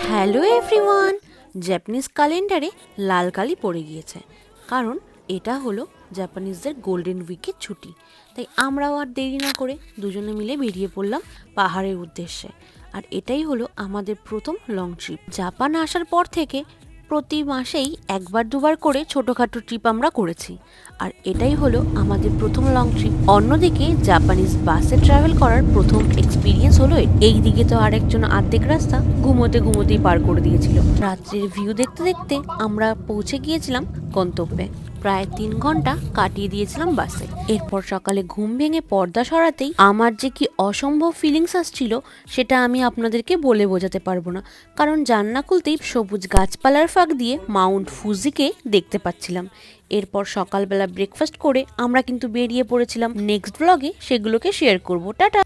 Hello everyone, Japanese ক্যালেন্ডারে লাল কালি পড়ে গিয়েছে, কারণ এটা হলো জাপানিজদের গোল্ডেন উইকের ছুটি। তাই আমরাও আর দেরি না করে দুজনে মিলে বেরিয়ে পড়লাম পাহাড়ের উদ্দেশ্যে। আর এটাই হলো আমাদের প্রথম লং ট্রিপ। জাপান আসার পর থেকে প্রতি মাসেই একবার দুবার করে ছোটোখাটো ট্রিপ আমরা করেছি, আর এটাই হলো আমাদের প্রথম লং ট্রিপ। অন্যদিকে জাপানিজ বাসে ট্রাভেল করার প্রথম এক্সপিরিয়েন্স হলো এই দিকে তো আরেকজন অর্ধেক রাস্তা ঘুমোতে ঘুমোতেই পার করে দিয়েছিল। রাত্রির ভিউ দেখতে দেখতে আমরা পৌঁছে গিয়েছিলাম গন্তব্যে। প্রায় 3 ঘন্টা কাটিয়ে দিয়েছিলাম বাসে। এরপর সকালে ঘুম ভেঙে পর্দা সরাতেই আমার যে কি অসম্ভব ফিলিংস আসছিল সেটা আমি আপনাদেরকে বলে বোঝাতে পারবো না, কারণ জানলা খুলতেই সবুজ গাছপালার ফাঁক দিয়ে মাউন্ট ফুজিকে দেখতে পাচ্ছিলাম। এরপর সকালবেলা ব্রেকফাস্ট করে আমরা কিন্তু বেরিয়ে পড়েছিলাম। নেক্সট ব্লগে সেগুলোকে শেয়ার করবো। টাটা।